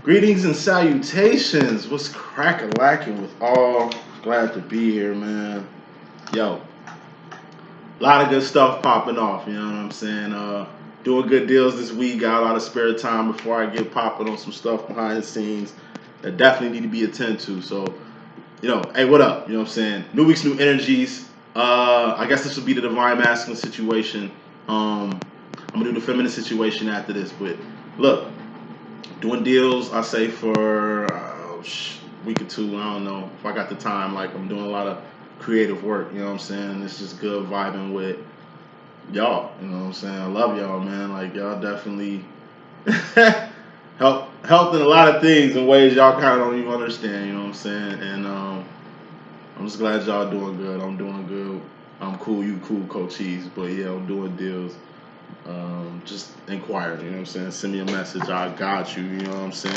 Greetings and salutations. What's crackin' with all? Glad to be here, man. Yo, a lot of good stuff popping off. You know what I'm saying? Doing good deals this week. Got a lot of spare time before I get popping on some stuff behind the scenes that definitely need to be attended to. So, hey, what up? You know what I'm saying? New week's new energies. I guess this will be the divine masculine situation. I'm gonna do the feminine situation after this, but look. Doing deals, I say for a week or two. I don't know if I got the time. Like I'm doing a lot of creative work. You know what I'm saying? It's just good vibing with y'all. You know what I'm saying? I love y'all, man. Like y'all definitely helped in a lot of things in ways y'all kind of don't even understand. You know what I'm saying? And I'm just glad y'all doing good. I'm doing good. I'm cool. You cool, Coach Cheese. But yeah, I'm doing deals. Just inquire, you know what I'm saying? Send me a message. I got you, you know what I'm saying?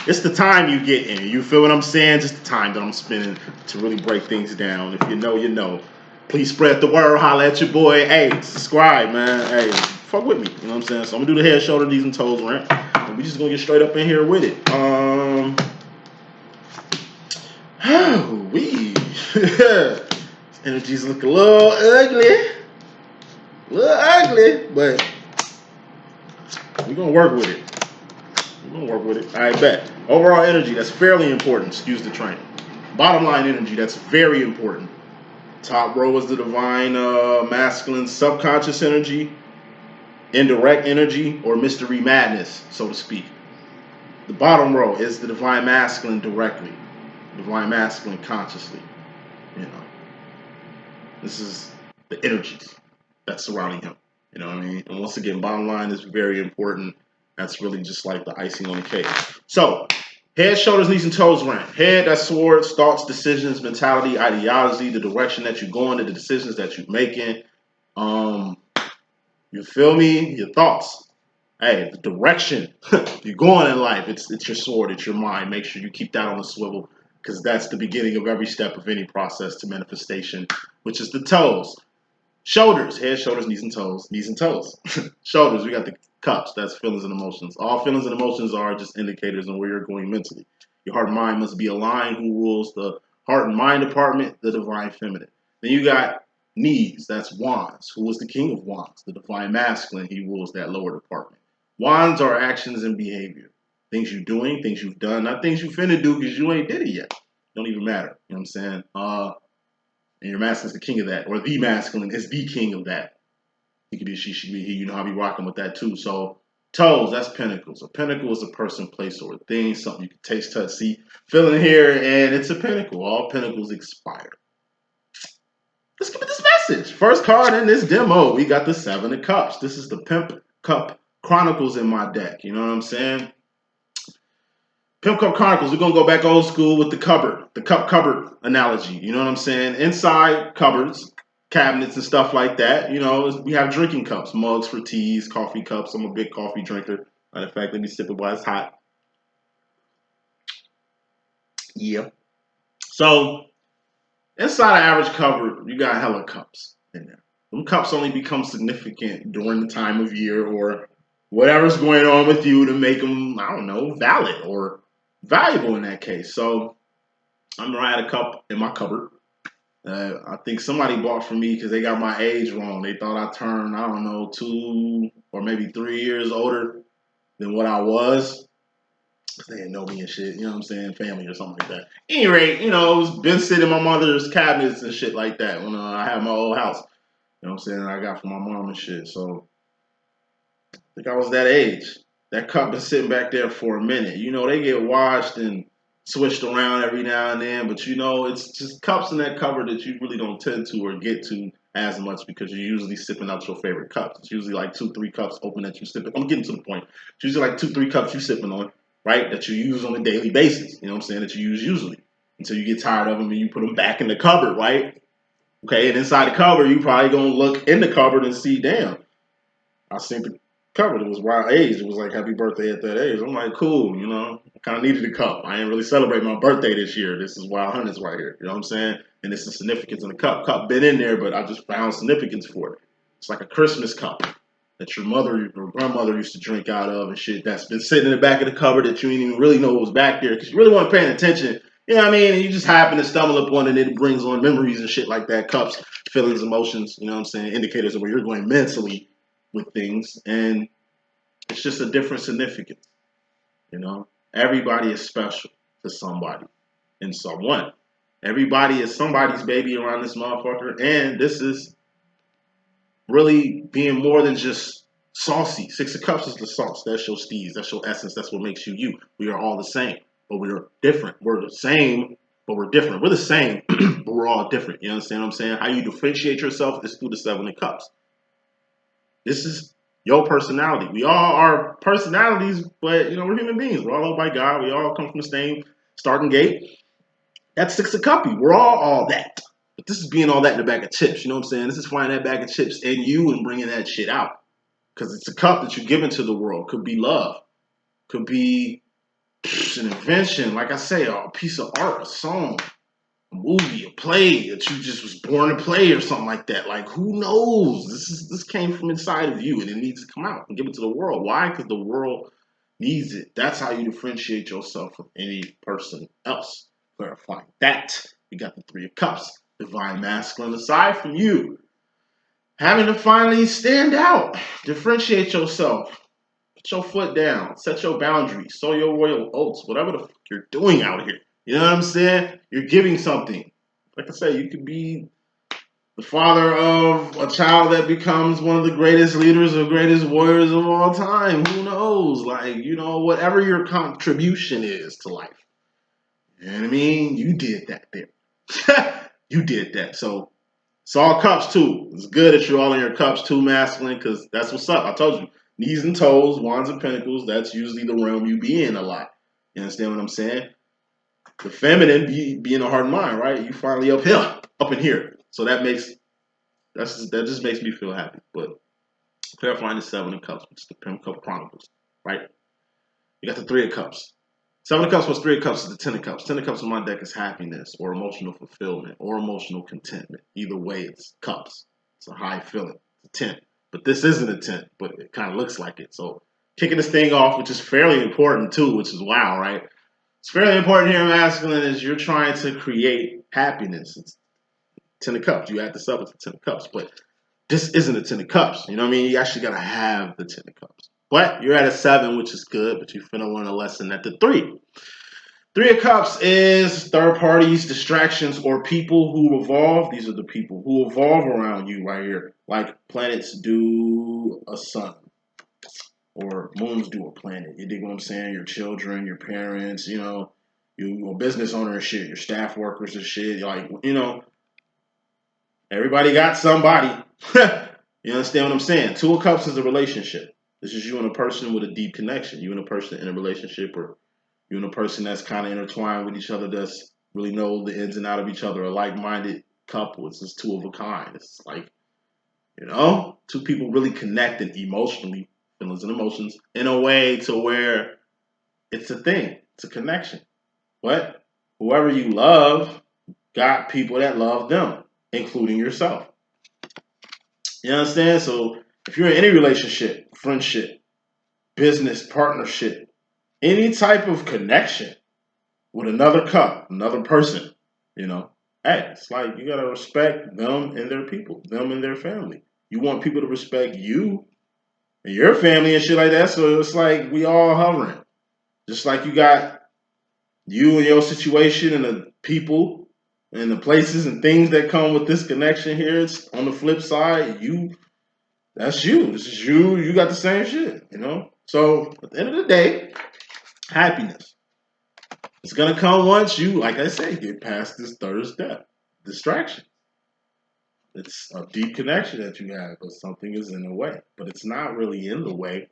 It's the time you get in. You feel what I'm saying? Just the time that I'm spending to really break things down. If you know, you know. Please spread the word. Holla at your boy. Hey, subscribe, man. Hey, fuck with me. You know what I'm saying? So I'm gonna do the head, shoulder, knees, and toes rant. And we just gonna get straight up in here with it. Energy's look a little ugly. But we're gonna work with it. All right, bet. Overall energy, that's fairly important. Excuse the train. Bottom line energy, that's very important. Top row is the divine masculine subconscious energy, indirect energy, or mystery madness, so to speak. The bottom row is the divine masculine directly, divine masculine consciously. You know, this is the energies that's surrounding him. You know what I mean? And once again, bottom line is very important. That's really just like the icing on the cake. So, head, shoulders, knees, and toes rant. Head, that's swords, thoughts, decisions, mentality, ideology, the direction that you're going, the decisions that you're making. You feel me? Your thoughts. Hey, the direction you're going in life, it's your sword, it's your mind. Make sure you keep that on the swivel because that's the beginning of every step of any process to manifestation, which is the toes. Shoulders, head, shoulders, knees and toes. Shoulders, we got the cups. That's feelings and emotions. All feelings and emotions are just indicators on where you're going mentally. Your heart and mind must be aligned. Who rules the heart and mind department? The divine feminine. Then you got knees. That's wands. Who is the king of wands? The divine masculine. He rules that lower department. Wands are actions and behavior. Things you're doing, things you've done, not things you finna do because you ain't did it yet. Don't even matter. You know what I'm saying? And your masculine is the king of that, or the masculine is the king of that. He could be she, should be he. You know how I be rocking with that too. So toes, that's pinnacles. A pinnacle is a person, place, or a thing, something you can taste, touch, see, feel in here, and it's a pinnacle. All pinnacles expire. Let's give it this message. First card in this demo, we got the Seven of Cups. This is the Pimp Cup Chronicles in my deck. You know what I'm saying? Pimp Cup Chronicles, we're going to go back old school with the cupboard, the cup cupboard analogy. You know what I'm saying? Inside cupboards, cabinets and stuff like that, you know, we have drinking cups, mugs for teas, coffee cups. I'm a big coffee drinker. Matter of fact, let me sip it while it's hot. Yeah. So, inside an average cupboard, you got hella cups in there. Them cups only become significant during the time of year or whatever's going on with you to make them, I don't know, valid or valuable in that case. So I remember I had a cup in my cupboard. I think somebody bought for me because they got my age wrong. They thought I turned, I don't know, 2 or maybe 3 years older than what I was. They didn't know me and shit, you know what I'm saying? Family or something like that. Any rate, you know, it's been sitting in my mother's cabinets and shit like that when I had my old house. You know what I'm saying? I got from my mom and shit. So I think I was that age. That cup been sitting back there for a minute. You know, they get washed and switched around every now and then, but you know, it's just cups in that cupboard that you really don't tend to or get to as much because you're usually sipping out your favorite cups. It's usually like 2-3 cups open that you sipping. I'm getting to the point. It's usually like 2-3 cups you sipping on, right? That you use on a daily basis. You know what I'm saying? That you use usually until you get tired of them and you put them back in the cupboard, right? Okay, and inside the cupboard, you probably gonna look in the cupboard and see, damn, I seen the cupboard. It was my age. It was like happy birthday at that age. I'm like, cool, you know. I kind of needed a cup. I didn't really celebrate my birthday this year. This is Wild Hunters right here. You know what I'm saying? And it's the significance in the cup. Cup been in there, but I just found significance for it. It's like a Christmas cup. that your mother or grandmother used to drink out of and shit that's been sitting in the back of the cupboard that you didn't even really know was back there because you really weren't paying attention. You know what I mean? And you just happen to stumble upon it and it brings on memories and shit like that. Cups, feelings, emotions, you know what I'm saying? Indicators of where you're going mentally with things. And it's just a different significance, you know? Everybody is special to somebody and someone. Everybody is somebody's baby around this motherfucker. And this is really being more than just saucy. Six of Cups is the sauce. That's your steez. That's your essence. That's what makes you you. We are all the same, but we're different. We're the same, but we're different. We're the same, but we're all different. You understand what I'm saying? How you differentiate yourself is through the Seven of Cups. This is your personality. We all are personalities, but we're human beings. We're all loved by God. We all come from the same starting gate. That's Six of Cuppy. We're all that. But this is being all that in a bag of chips. You know what I'm saying? This is finding that bag of chips in you and bringing that shit out. Because it's a cup that you're giving to the world. Could be love. Could be an invention. Like I say, a piece of art, a song, a movie, a play that you just was born to play or something like that. Like, who knows? This came from inside of you and it needs to come out and give it to the world. Why? Because the world needs it. That's how you differentiate yourself from any person else. Clarifying that. You got the Three of Cups. Divine masculine aside from you. Having to finally stand out. Differentiate yourself. Put your foot down. Set your boundaries. Sow your royal oats. Whatever the fuck you're doing out here. You know what I'm saying? You're giving something. Like I said, you could be the father of a child that becomes one of the greatest leaders or greatest warriors of all time. Who knows? Like, whatever your contribution is to life. You know what I mean? You did that there. You did that. So it's all cups too. It's good that you're all in your cups too, masculine, because that's what's up. I told you. Knees and toes, wands and pentacles, that's usually the realm you be in a lot. You understand what I'm saying? The feminine be in the heart and mind, right? You finally up here, up in here. So that just makes me feel happy. But clarifying the Seven of Cups, which is the Pimp Cup Chronicles, right? You got the Three of Cups. Seven of Cups plus Three of Cups is the Ten of Cups. Ten of Cups on my deck is happiness or emotional fulfillment or emotional contentment. Either way, it's cups. It's a high feeling. It's a 10. But this isn't a 10, but it kind of looks like it. So kicking this thing off, which is fairly important too, which is wow, right? It's fairly important here in masculine is you're trying to create happiness. It's Ten of Cups. You add this up, it's a Ten of Cups. But this isn't a Ten of Cups. You know what I mean? You actually got to have the Ten of Cups. But you're at a 7, which is good, but you're finna learn a lesson at the 3. Three of Cups is third parties, distractions, or people who evolve. These are the people who evolve around you right here. Like planets do a sun. Or moons do a planet. You dig what I'm saying? Your children, your parents, you a business owner and shit, your staff workers and shit. Like, everybody got somebody. You understand what I'm saying? Two of Cups is a relationship. This is you and a person with a deep connection. You and a person in a relationship, or you and a person that's kind of intertwined with each other, that's really know the ins and out of each other, a like-minded couple. It's just two of a kind. It's like, two people really connected emotionally, feelings and emotions, in a way to where it's a thing. It's a connection. But whoever you love got people that love them, including yourself. You understand? So if you're in any relationship, friendship, business, partnership, any type of connection with another cup, another person, hey, it's like you gotta respect them and their people, them and their family. You want people to respect you and your family and shit like that. So it's like we all hovering. Just like you got you and your situation and the people and the places and things that come with this connection here. It's on the flip side, that's you. This is you. You got the same shit, So at the end of the day, happiness. It's going to come once you, like I say, get past this third step. Distraction. It's a deep connection that you have, but something is in the way. But it's not really in the way.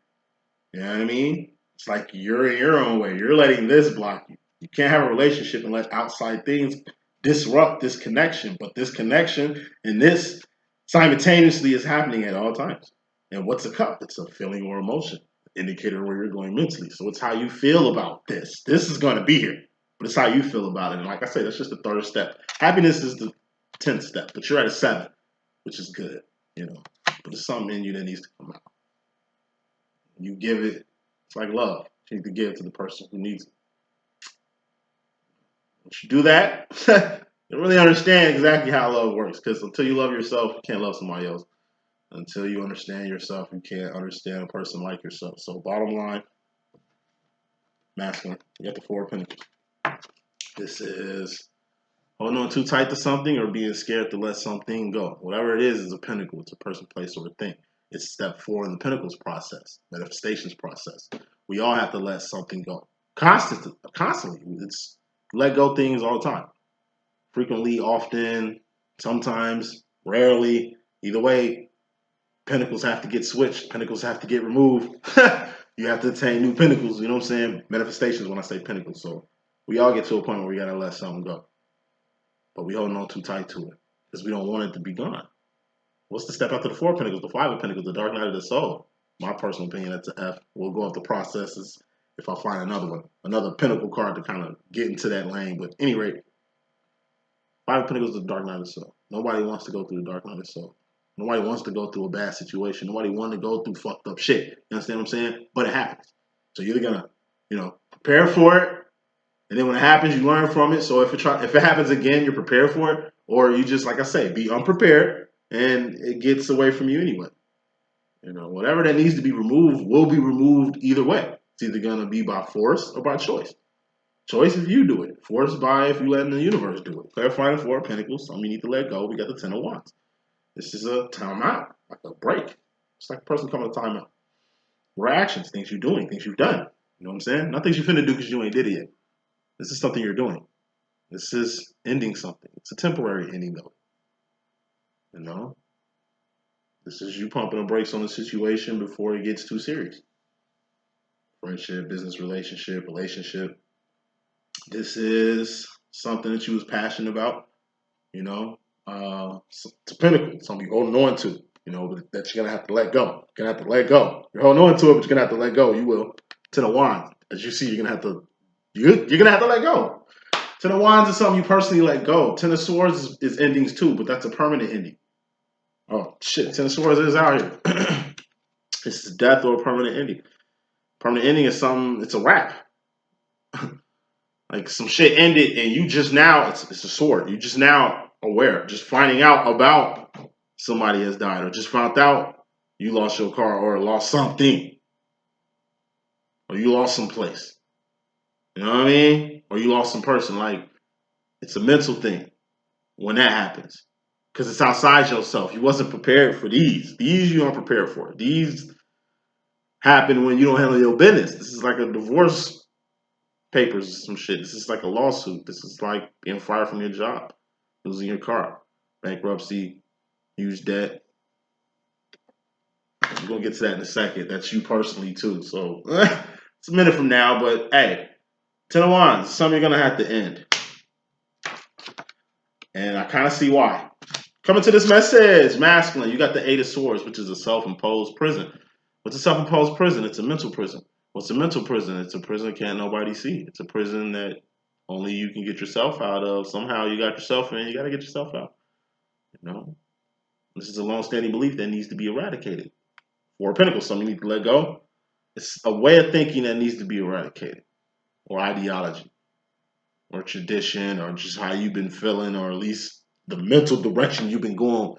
You know what I mean? It's like you're in your own way. You're letting this block you. You can't have a relationship and let outside things disrupt this connection. But this connection and this simultaneously is happening at all times. And what's a cup? It's a feeling or emotion. Indicator where you're going mentally. So it's how you feel about this. This is going to be here, but it's how you feel about it. And like I say, that's just the third step. Happiness is the 10th step, but you're at a 7, which is good, But there's something in you that needs to come out. You give it. It's like love. You need to give to the person who needs it. Once you do that, you really understand exactly how love works. Because until you love yourself, you can't love somebody else. Until you understand yourself, you can't understand a person like yourself. So bottom line, masculine. You got the Four of Pentacles. This is holding on too tight to something or being scared to let something go. Whatever it is a pinnacle. It's a person, place, or a thing. It's step 4 in the Pentacles process, manifestations process. We all have to let something go. Constantly. It's let go things all the time. Frequently, often, sometimes, rarely. Either way, Pentacles have to get switched. Pentacles have to get removed. You have to attain new Pentacles. You know what I'm saying? Manifestations when I say Pentacles. So we all get to a point where we got to let something go. But we holding on too tight to it because we don't want it to be gone. What's the step after the Four of Pentacles? The Five of Pentacles, the Dark Night of the Soul. My personal opinion, that's an F. We'll go up the processes if I find another one. Another Pentacle card to kind of get into that lane. But at any rate, Five of Pentacles is the Dark Night of the Soul. Nobody wants to go through the Dark Night of the Soul. Nobody wants to go through a bad situation. Nobody wants to go through fucked up shit. You understand what I'm saying? But it happens. So you're either gonna, prepare for it, and then when it happens, you learn from it. So if it happens again, you're prepared for it, or you just, like I say, be unprepared, and it gets away from you anyway. Whatever that needs to be removed will be removed either way. It's either gonna be by force or by choice. Choice if you do it. Force by if you let the universe do it. Clarifying the Four of Pentacles. Some you need to let go. We got the Ten of Wands. This is a timeout, like a break. It's like a person coming to timeout. Reactions, things you're doing, things you've done. You know what I'm saying? Not things you're finna do because you ain't did it yet. This is something you're doing. This is ending something. It's a temporary ending, though. This is you pumping the brakes on the situation before it gets too serious. Friendship, business relationship. This is something that you was passionate about. It's a pinnacle. Something you're holding on to. That you're gonna have to let go. You're gonna have to let go. You're holding on to it, but you're gonna have to let go. You will. Ten of Wands. As you see, you're gonna have to let go. Ten of Wands is something you personally let go. Ten of Swords is endings too, but that's a permanent ending. Oh shit, Ten of Swords is out here. This is death or a permanent ending. Permanent ending is something, it's a wrap. Like some shit ended and you just now, it's a sword. You just now aware, just finding out about somebody has died, or just found out you lost your car or lost something. Or you lost some place. You know what I mean? Or you lost some person. Like, it's a mental thing when that happens. Because it's outside yourself. You wasn't prepared for these. These you aren't prepared for. These happen when you don't handle your business. This is like a divorce papers or some shit. This is like a lawsuit. This is like being fired from your job, losing your car, bankruptcy, huge debt. We're going to get to that in a second. That's you personally, too. So, it's a minute from now, but hey, Ten of Wands, something you're going to have to end. And I kind of see why. Coming to this message, masculine, you got the Eight of Swords, which is a self-imposed prison. What's a self-imposed prison? It's a mental prison. What's a mental prison? It's a prison can't nobody see. It's a prison that only you can get yourself out of. Somehow you got yourself in, you got to get yourself out. This is a long-standing belief that needs to be eradicated. Four of Pentacles, something you need to let go. It's a way of thinking that needs to be eradicated, or ideology, or tradition, or just how you've been feeling, or at least the mental direction you've been going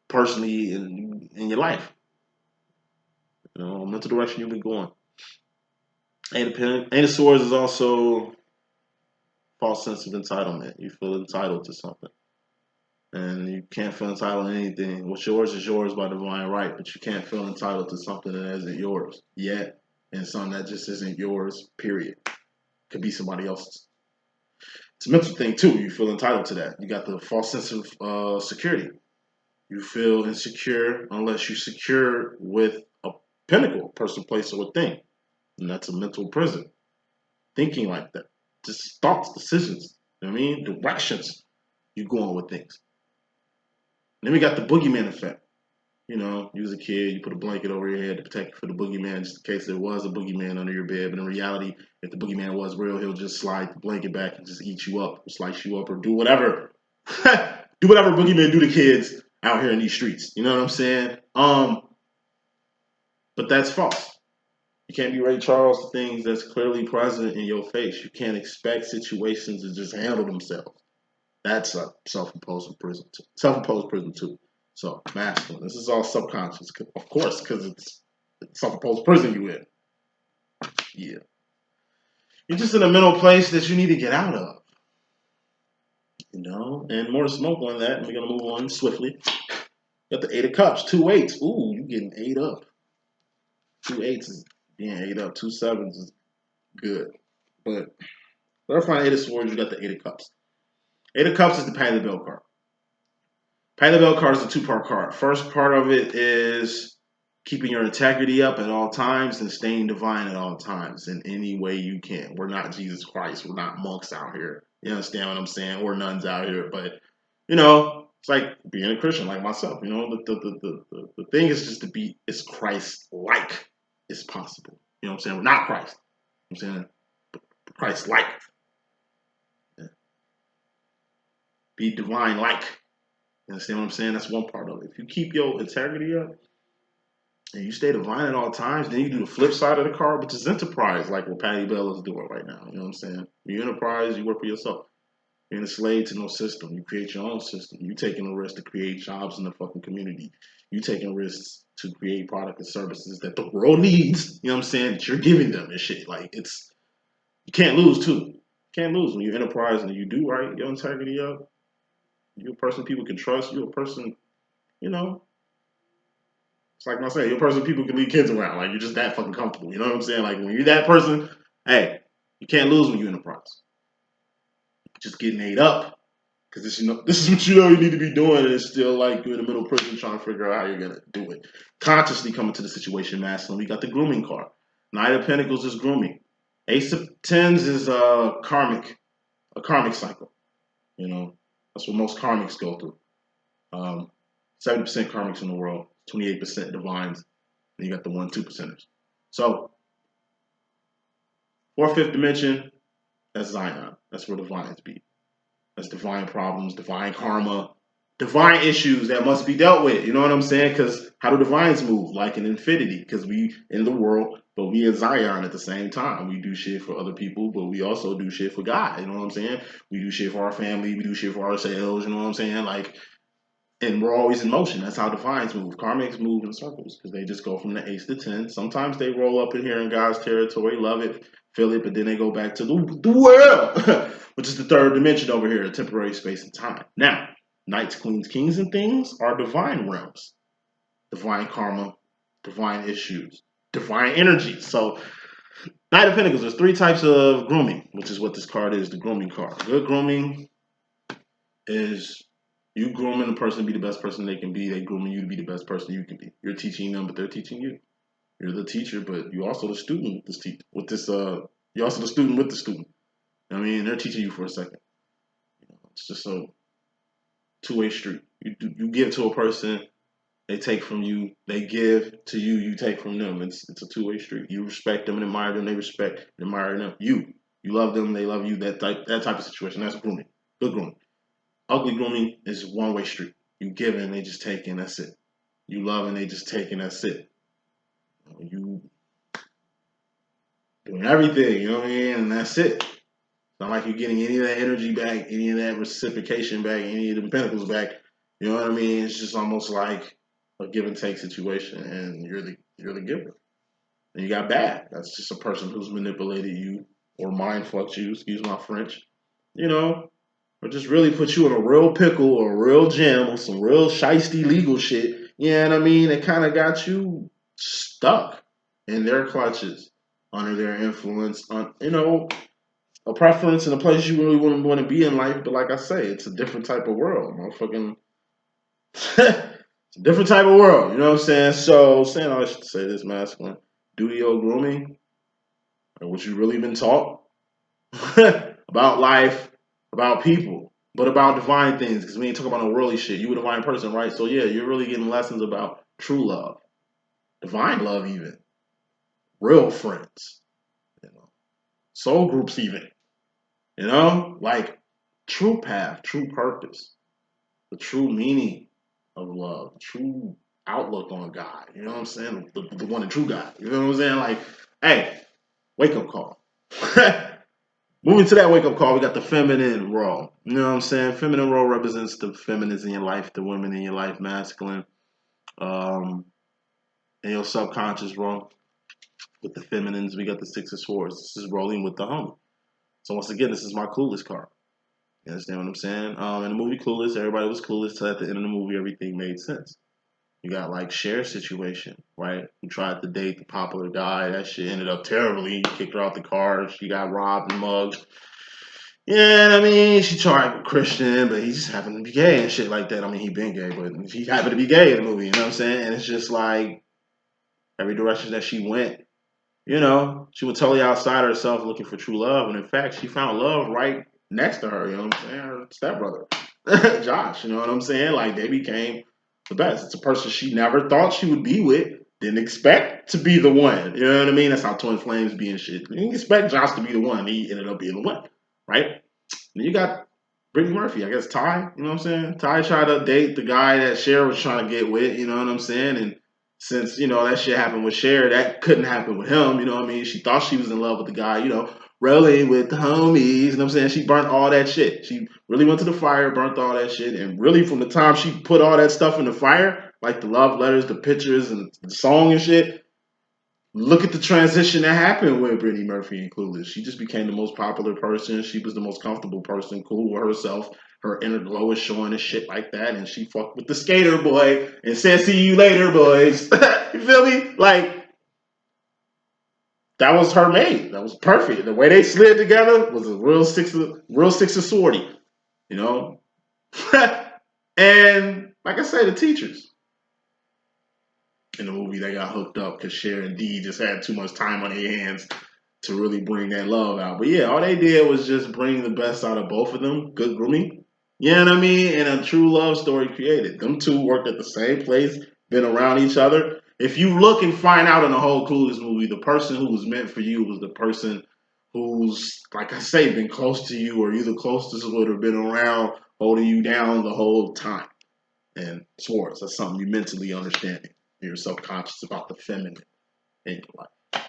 personally in your life. Mental direction you've been going. Eight of Swords is also false sense of entitlement. You feel entitled to something. And you can't feel entitled to anything. What's yours is yours by divine right, but you can't feel entitled to something that isn't yours yet, and something that just isn't yours, period. Could be somebody else's. It's a mental thing, too. You feel entitled to that. You got the false sense of security. You feel insecure unless you're secure with a pinnacle, person, place, or a thing. And that's a mental prison. Thinking like that. Just thoughts, decisions. You know what I mean? Directions you going with things. Then we got the boogeyman effect. You was a kid, you put a blanket over your head to protect you from the boogeyman just in case there was a boogeyman under your bed. But in reality, if the boogeyman was real, he'll just slide the blanket back and just eat you up, or slice you up, or do whatever. Do whatever boogeymen do to kids out here in these streets. You know what I'm saying? But that's false. You can't be Ray Charles to things that's clearly present in your face. You can't expect situations to just handle themselves. That's a self-imposed prison too. Self-imposed prison too. So masculine. This is all subconscious, of course, because it's self-imposed prison you in. Yeah. You're just in a mental place that you need to get out of. You know, and more to smoke on that. And we're gonna move on swiftly. Got the 8 of Cups, 2 8s. Ooh, you getting 8 up. 2 8s is being 8 up. 2 7s is good. But clarifying 8 of Swords, you got the 8 of Cups. 8 of Cups is the Pay the Bill card. Pay the Bill card is a 2-part card. First part of it is keeping your integrity up at all times and staying divine at all times in any way you can. We're not Jesus Christ. We're not monks out here. You understand what I'm saying? Or nuns out here. But, you know, it's like being a Christian like myself. You know, the thing is just to be as Christ-like as possible. You know what I'm saying? We're not Christ. You know what I'm saying? But Christ-like. Yeah. Be divine-like. You understand what I'm saying? That's one part of it. If you keep your integrity up and you stay divine at all times, then you do the flip side of the card, which is enterprise, like what Patty Bell is doing right now. You know what I'm saying? You enterprise, you work for yourself. You're a slave to no system. You create your own system. You taking a risk to create jobs in the fucking community. You taking risks to create products and services that the world needs. You know what I'm saying? That you're giving them and shit. Like it's you can't lose too. You can't lose when you enterprise and you do right your integrity up. You're a person people can trust. You're a person, you know. It's like I say, you're a person people can leave kids around. Like you're just that fucking comfortable. You know what I'm saying? Like when you're that person, hey, you can't lose when you enterprise. Just getting ate up. Because this, you know, this is what you know you need to be doing, and it's still like you're in the middle prison trying to figure out how you're gonna do it. Consciously coming to the situation, masculine. We got the grooming card. Knight of Pentacles is grooming. Ace of Tens is a karmic cycle. You know, that's what most karmics go through. 70% karmics in the world, 28% divines, and you got the 1-2%ers. So, 4th, 5th dimension, that's Zion. That's where divines be. That's divine problems, divine karma, divine issues that must be dealt with. You know what I'm saying? Because how do divines move? Like an infinity. Because we in the world, but we in Zion at the same time. We do shit for other people, but we also do shit for God. You know what I'm saying? We do shit for our family. We do shit for ourselves. You know what I'm saying? Like, and we're always in motion. That's how divines move. Karmics move in circles because they just go from the Ace to 10. Sometimes they roll up in here in God's territory, love it, feel it, but then they go back to the world, which is the 3rd dimension over here, temporary space and time. Now, knights, queens, kings, and things are divine realms, divine karma, divine issues, divine energy. So, Knight of Pentacles, there's 3 types of grooming, which is what this card is, the grooming card. Good grooming is you grooming the person to be the best person they can be. They grooming you to be the best person you can be. You're teaching them, but they're teaching you. You're the teacher, but you're also the student with this. You're also the student with the student. I mean, they're teaching you for a second. You know, it's just a 2-way street. You give to a person, they take from you. They give to you, you take from them. It's a 2-way street. You respect them and admire them. They respect and admire them. You love them, they love you. That type of situation. That's grooming. Good grooming. Ugly grooming is 1-way street. You give and they just take and that's it. You love and they just take and that's it. You doing everything, you know what I mean? And that's it. It's not like you're getting any of that energy back, any of that reciprocation back, any of the pentacles back. You know what I mean? It's just almost like a give and take situation, and you're the giver. And you got bad. That's just a person who's manipulated you or mind fucked you, excuse my French. You know, or just really put you in a real pickle or a real jam or some real shiesty legal shit. You know what I mean? It kind of got you stuck in their clutches, under their influence, on a preference and a place you really wouldn't want to be in life. But like I say, it's a different type of world, motherfucking. It's a different type of world, you know what I'm saying? So, saying I should say this, masculine, duty or grooming, or what you really been taught about life, about people, but about divine things, because we ain't talking about no worldly shit. You a divine person, right? So yeah, you're really getting lessons about true love, divine love, even real friends, you know, soul groups, even, you know, like true path, true purpose, the true meaning of love, the true outlook on God. You know what I'm saying? The one and true God. You know what I'm saying? Like, Hey, wake up call. Moving to that wake up call, we got the feminine role. You know what I'm saying? Feminine role represents the feminines in your life, the women in your life, masculine. Um, and your subconscious role with the feminines, we got the Six of Swords. This is rolling with the homie. So once again, this is my Clueless card. You understand what I'm saying? In the movie Clueless, everybody was clueless till at the end of the movie, everything made sense. You got like Cher's situation, right? Who tried to date the popular guy. That shit ended up terribly. He kicked her out the car. She got robbed and mugged. Yeah, I mean, she tried with Christian, but he just happened to be gay and shit like that. I mean, he been gay, but he happened to be gay in the movie, you know what I'm saying? And it's just like every direction that she went, you know, she was totally outside herself looking for true love. And in fact, she found love right next to her, you know what I'm saying? Her stepbrother, Josh, you know what I'm saying? Like, they became the best. It's a person she never thought she would be with, didn't expect to be the one. You know what I mean? That's how twin flames be and shit. You didn't expect Josh to be the one. He ended up being the one, right? And you got Brittany Murphy, I guess Ty, you know what I'm saying? Ty tried to date the guy that Cher was trying to get with, you know what I'm saying? And since, you know, that shit happened with Cher, that couldn't happen with him, you know what I mean? She thought she was in love with the guy, you know, rolling with the homies, you know what I'm saying? She burnt all that shit. She really went to the fire, burnt all that shit, and really from the time she put all that stuff in the fire, like the love letters, the pictures, and the song and shit, look at the transition that happened with Brittany Murphy and Clueless. She just became the most popular person. She was the most comfortable person, cool with herself. Her inner glow is showing and shit like that. And she fucked with the skater boy and said, "See you later, boys." You feel me? Like, that was her mate. That was perfect. The way they slid together was a real six of swordy, you know? And like I say, the teachers in the movie, they got hooked up because Cher and Dee just had too much time on their hands to really bring that love out. But yeah, all they did was just bring the best out of both of them. Good grooming. You know what I mean? And a true love story created. Them two worked at the same place, been around each other. If you look and find out in the whole Clueless movie, the person who was meant for you was the person who's, like I say, been close to you or you the closest would have been around holding you down the whole time. And Swords, that's something you mentally understanding. You're subconscious about the feminine in your life.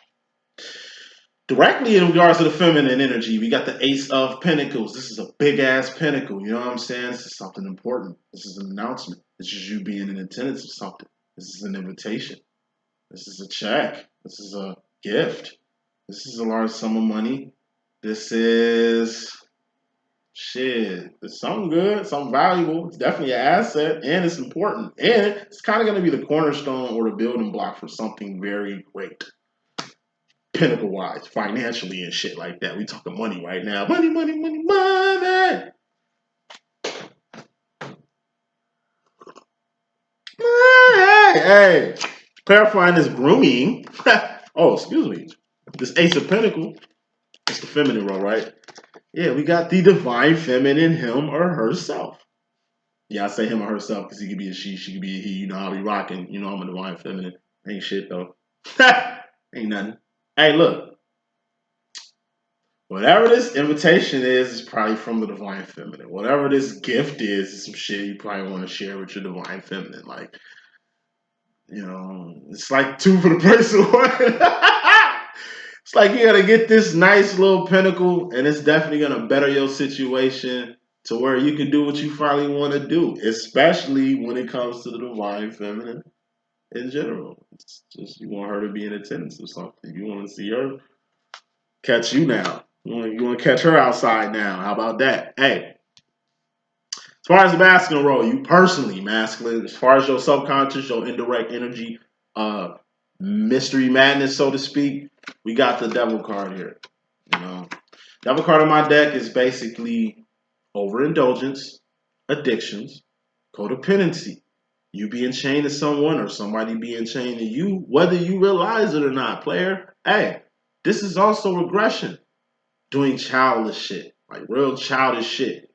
Directly in regards to the feminine energy, we got the Ace of Pentacles. This is a big ass pentacle. You know what I'm saying? This is something important. This is an announcement. This is you being in attendance of something. This is an invitation. This is a check. This is a gift. This is a large sum of money. This is shit. It's something good, something valuable. It's definitely an asset, and it's important. And it's kind of going to be the cornerstone or the building block for something very great. Pinnacle wise, financially and shit like that. We talking money right now. Money, money, money, money. Hey, clarifying this grooming. Oh, excuse me. This Ace of Pentacles. It's the feminine role, right? Yeah, we got the divine feminine, him or herself. Yeah, I say him or herself because he could be a she could be a he. You know how we rocking. You know I'm a divine feminine. Ain't shit though. Ain't nothing. Hey, look. Whatever this invitation is probably from the divine feminine. Whatever this gift is some shit you probably want to share with your divine feminine. Like, you know, it's like two for the price of one. It's like you gotta get this nice little pinnacle, and it's definitely gonna better your situation to where you can do what you finally want to do, especially when it comes to the divine feminine in general. It's just you want her to be in attendance or something. You want to see her catch you now. You want to catch her outside now. How about that? Hey, as far as the masculine role, you personally masculine. As far as your subconscious, your indirect energy, mystery madness, so to speak, we got the devil card here. You know, devil card on my deck is basically overindulgence, addictions, codependency. You being chained to someone or somebody being chained to you, whether you realize it or not, player. Hey, this is also regression. Doing childish shit, like real childish shit.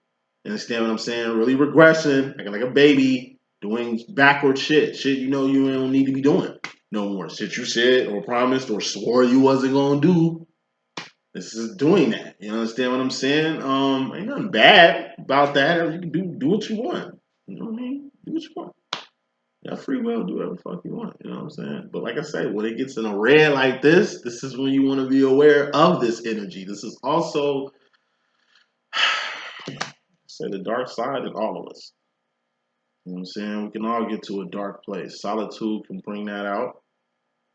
You understand what I'm saying? Really regressing, acting like a baby, doing backward shit. Shit you know you don't need to be doing no more. Shit you said or promised or swore you wasn't gonna do. This is doing that. You understand what I'm saying? Ain't nothing bad about that. You can do what you want. You know what I mean? Do what you want. You have free will, do whatever the fuck you want. You know what I'm saying? But like I said, when it gets in a red like this is when you want to be aware of this energy. This is also, say, the dark side in all of us. You know what I'm saying? We can all get to a dark place. Solitude can bring that out.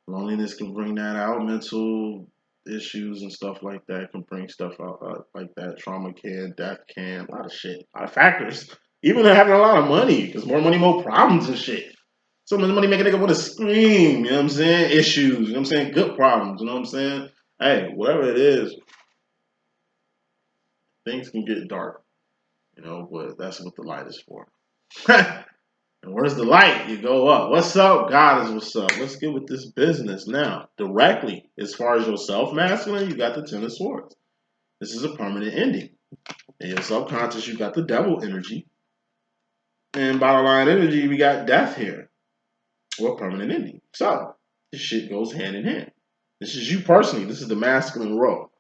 Loneliness can bring that out. Mental issues and stuff like that can bring stuff out like that. Trauma can, death can, a lot of shit, a lot of factors. Even having a lot of money, because more money, more problems and shit. So much money make a nigga want to scream, you know what I'm saying? Issues, you know what I'm saying? Good problems, you know what I'm saying? Hey, whatever it is, things can get dark, you know, but that's what the light is for. And where's the light? You go up. What's up? God is what's up. Let's get with this business now. Directly, as far as yourself masculine, you got the Ten of Swords. This is a permanent ending. In your subconscious, you got the devil energy. And bottom line energy, we got death here. Or permanent ending. So, this shit goes hand in hand. This is you personally. This is the masculine role.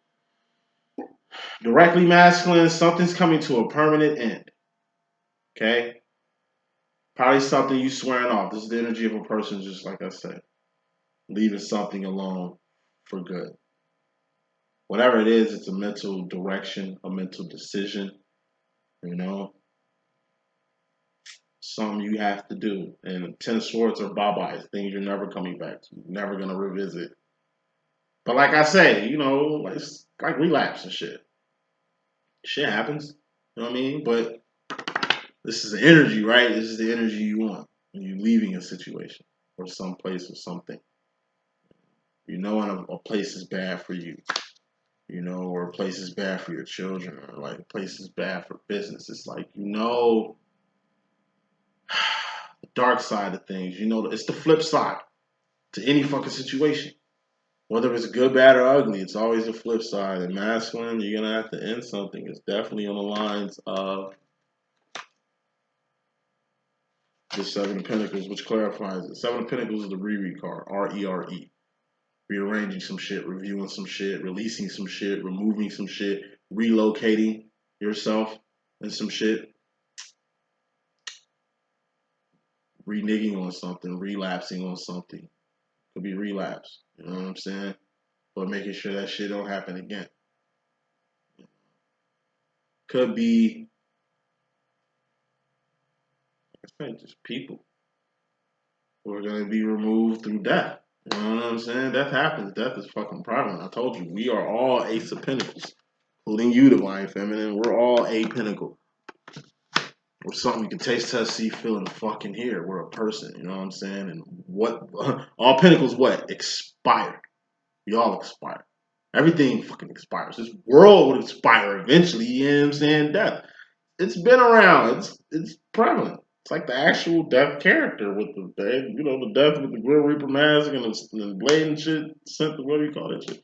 Directly masculine, something's coming to a permanent end. Okay? Probably something you swearing off. This is the energy of a person, just like I said. Leaving something alone for good. Whatever it is, it's a mental direction, a mental decision, you know? Something you have to do. And Ten of Swords are bye-byes, things you're never coming back to, never going to revisit. But like I say, you know, like relapse and shit. Shit happens, you know what I mean? But this is the energy, right? This is the energy you want when you're leaving a situation or some place or something. You know when a place is bad for you, you know, or a place is bad for your children, or like a place is bad for business. It's like, you know, the dark side of things. You know, it's the flip side to any fucking situation. Whether it's good, bad, or ugly, it's always the flip side. And masculine, you're going to have to end something. It's definitely on the lines of the Seven of Pentacles, which clarifies it. Seven of Pentacles is the re-read card, R-E-R-E. Rearranging some shit, reviewing some shit, releasing some shit, removing some shit, relocating yourself and some shit, reneging on something, relapsing on something. Could be relapse, you know what I'm saying? But making sure that shit don't happen again. Could be, I think, just people who are going to be removed through death. You know what I'm saying? Death happens. Death is fucking prevalent. I told you, we are all Ace of Pentacles, including you, Divine Feminine. We're all a pinnacle. We're something you can taste, touch, see, feel, and fucking hear. We're a person. You know what I'm saying? And what all Pentacles what? Expire. We all expire. Everything fucking expires. This world would expire eventually. You know what I'm saying? Death. It's been around. It's prevalent. It's like the actual death character with the you know, the death with the Grim Reaper mask and the blade and shit. Sent the, what do you call that shit?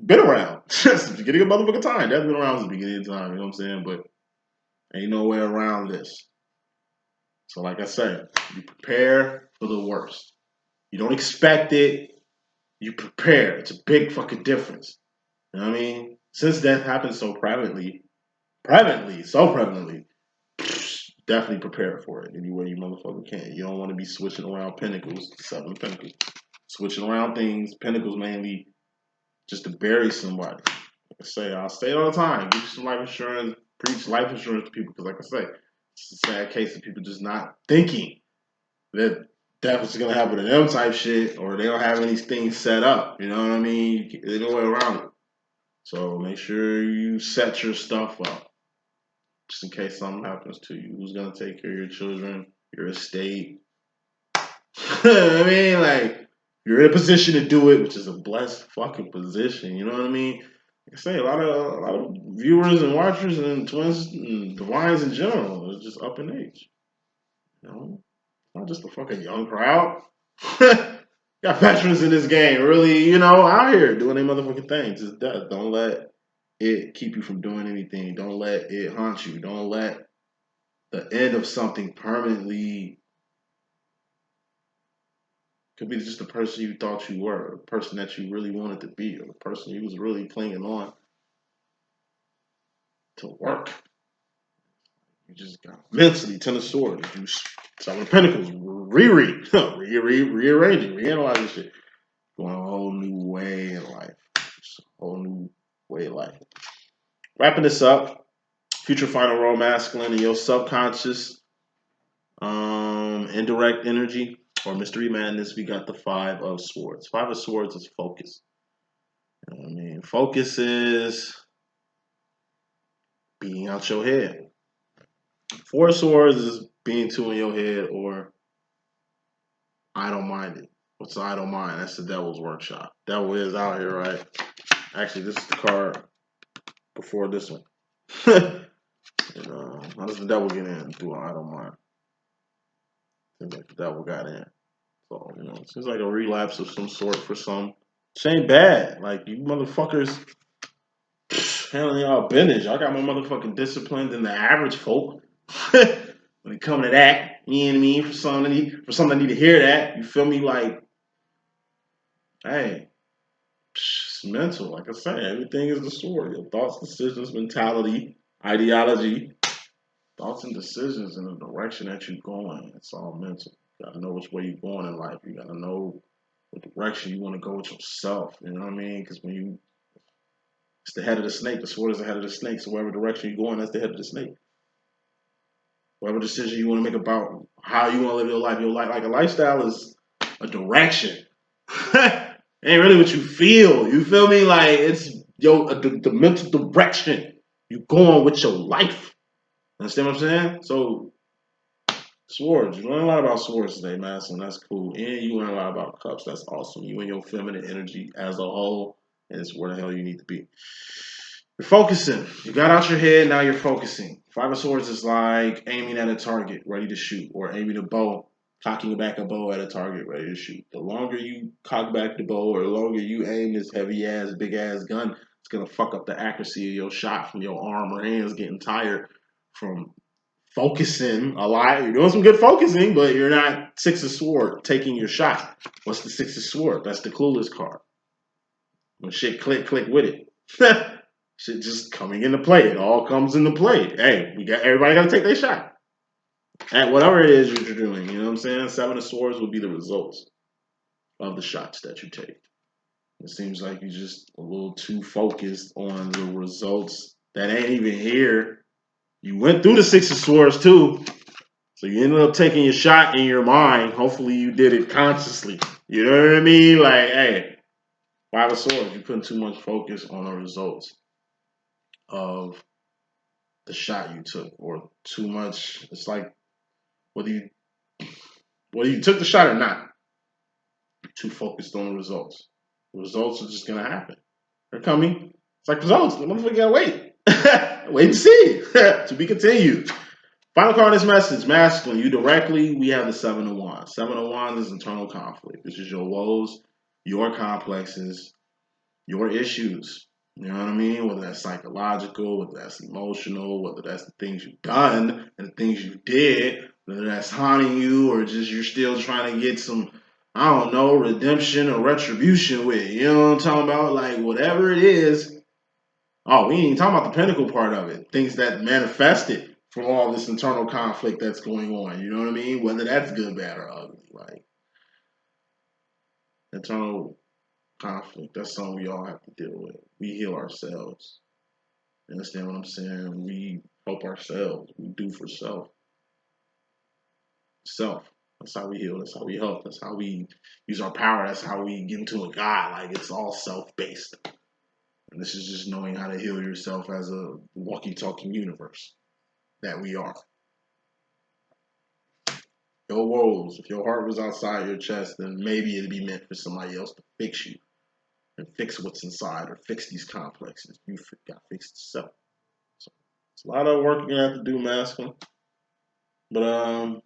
Been around. Since the beginning of motherfucking time. That's been around since the beginning of time. You know what I'm saying? But ain't no way around this. So like I said, you prepare for the worst. You don't expect it. You prepare. It's a big fucking difference. You know what I mean? Since death happens so so prevalently, definitely prepare for it any way you motherfucker can. You don't want to be switching around pentacles, Seven of Pentacles. Switching around things, pentacles mainly just to bury somebody. Like I say, I'll say it all the time. Give you some life insurance, preach life insurance to people, because like I say, it's a sad case of people just not thinking that death is gonna happen to them type shit, or they don't have any things set up. You know what I mean? There's no way around it. So make sure you set your stuff up, just in case something happens to you. Who's gonna take care of your children, your estate? I mean, like, you're in a position to do it, which is a blessed fucking position. You know what I mean? Like I say, a lot of viewers and watchers and twins and divines in general are just up in age. You know, not just a fucking young crowd. Got veterans in this game, really, you know, out here doing their motherfucking thing. Just death. Don't let it keep you from doing anything. Don't let it haunt you. Don't let the end of something permanently. Could be just the person you thought you were, the person that you really wanted to be, or the person you was really clinging on to work. You just got mentally Ten of Swords. You Seven of Pentacles, rearranging, reanalyzing shit. Going a whole new way in life. Just a whole new way of life. Wrapping this up, future final role masculine in your subconscious, indirect energy or mystery madness. We got the 5 of Swords. 5 of Swords is focus. You know what I mean? Focus is being out your head. 4 of Swords is being too in your head or I don't mind it. What's I don't mind? That's the Devil's Workshop. Devil is out here, right? Actually, this is the card before this one. How does the devil get in through I don't mind? Seems like the devil got in. So, it seems like a relapse of some sort for some. This ain't bad. Like, you motherfuckers handling y'all business. Y'all got more motherfucking discipline than the average folk. When it come to that, you know what I mean? For some that need to hear that, you feel me? Like, hey, it's mental. Like I said, everything is the sword. Your thoughts, decisions, mentality, ideology, thoughts and decisions in the direction that you're going. It's all mental. You gotta know which way you're going in life. You gotta know what direction you want to go with yourself. You know what I mean? Because it's the head of the snake. The sword is the head of the snake. So whatever direction you're going, that's the head of the snake. Whatever decision you want to make about how you want to live your life, like a lifestyle is a direction. It ain't really what you feel. You feel me? Like it's the mental direction you going with your life. Understand what I'm saying? So swords. You learn a lot about swords today, Madison. That's cool. And you learn a lot about cups. That's awesome. You and your feminine energy as a whole, and it's where the hell you need to be. You're focusing. You got out your head, now you're focusing. 5 of Swords is like aiming at a target, ready to shoot, or aiming a bow, cocking back a bow at a target, ready to shoot. The longer you cock back the bow, or the longer you aim this heavy ass, big ass gun, it's gonna fuck up the accuracy of your shot from your arm or hands getting tired from focusing a lot. You're doing some good focusing, but you're not 6 of Sword taking your shot. What's the 6 of Sword? That's the clueless card. When shit click with it. Shit just coming into play. It all comes into play. Hey, everybody got to take their shot at whatever it is you're doing. You know what I'm saying? 7 of Swords will be the results of the shots that you take. It seems like you're just a little too focused on the results that ain't even here. You went through the 6 of Swords too, so you ended up taking your shot in your mind. Hopefully, you did it consciously. You know what I mean? Like, hey, 5 of Swords. You're putting too much focus on the results of the shot you took, or too much. It's like whether you took the shot or not, you're too focused on the results. The results are just gonna happen. They're coming. It's like results. The motherfucker gotta wait. Wait and see. To be continued. Final card in this message, masculine. You directly, we have the 7 of Wands. 7 of Wands is internal conflict. This is your woes, your complexes, your issues. You know what I mean? Whether that's psychological, whether that's emotional, whether that's the things you've done and the things you did, whether that's haunting you or just you're still trying to get some, I don't know, redemption or retribution with. You know what I'm talking about? Like, whatever it is. Oh, we ain't even talking about the pinnacle part of it. Things that manifested from all this internal conflict that's going on. You know what I mean? Whether that's good, bad, or ugly. Like, internal conflict. That's something we all have to deal with. We heal ourselves. You understand what I'm saying? We help ourselves. We do for self. Self. That's how we heal. That's how we help. That's how we use our power. That's how we get into a God. Like, it's all self-based. And this is just knowing how to heal yourself as a walking, talking universe that we are. Your woes, if your heart was outside your chest, then maybe it'd be meant for somebody else to fix you and fix what's inside or fix these complexes. You got to fix yourself. So it's a lot of work you're gonna have to do, masculine. But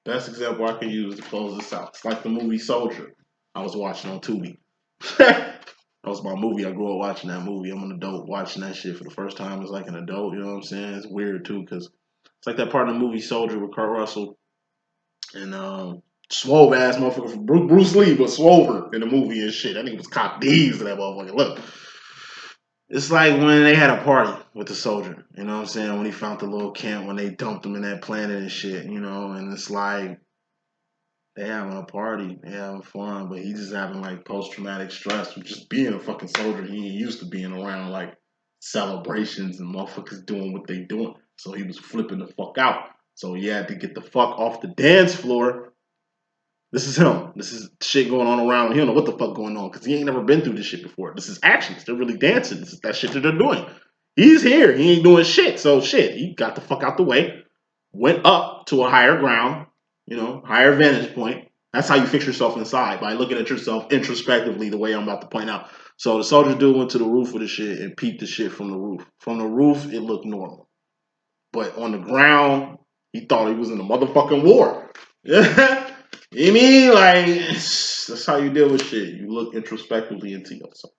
best example I can use to close this out. It's like the movie Soldier I was watching on Tubi. That was my movie. I grew up watching that movie. I'm an adult watching that shit for the first time as like an adult. You know what I'm saying? It's weird too because it's like that part in the movie Soldier with Kurt Russell and swole ass motherfucker from Bruce Lee, but swover in the movie and shit. I think it was Cop D's to that motherfucker. Look, it's like when they had a party with the soldier. You know what I'm saying? When he found the little camp, when they dumped him in that planet and shit. You know, and it's like They having a party, they having fun, but he just having like post-traumatic stress from just being a fucking soldier. He ain't used to being around like celebrations and motherfuckers doing what they doing. So he was flipping the fuck out. So he had to get the fuck off the dance floor. This is him. This is shit going on around. He don't know what the fuck going on because he ain't never been through this shit before. This is actions. They're really dancing. This is that shit that they're doing. He's here. He ain't doing shit. So shit. He got the fuck out the way. Went up to a higher ground. Higher vantage point. That's how you fix yourself inside, by looking at yourself introspectively, the way I'm about to point out. So the soldier dude went to the roof of the shit and peeped the shit from the roof. From the roof, it looked normal. But on the ground, he thought he was in a motherfucking war. Yeah. You mean? Like, that's how you deal with shit. You look introspectively into yourself.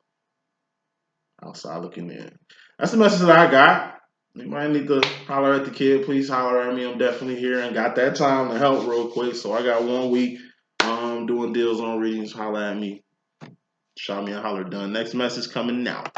Outside looking in. That's the message that I got. You might need to holler at the kid. Please holler at me. I'm definitely here and got that time to help real quick. So I got 1 week doing deals on readings. Holler at me. Shout me a holler done. Next message coming now.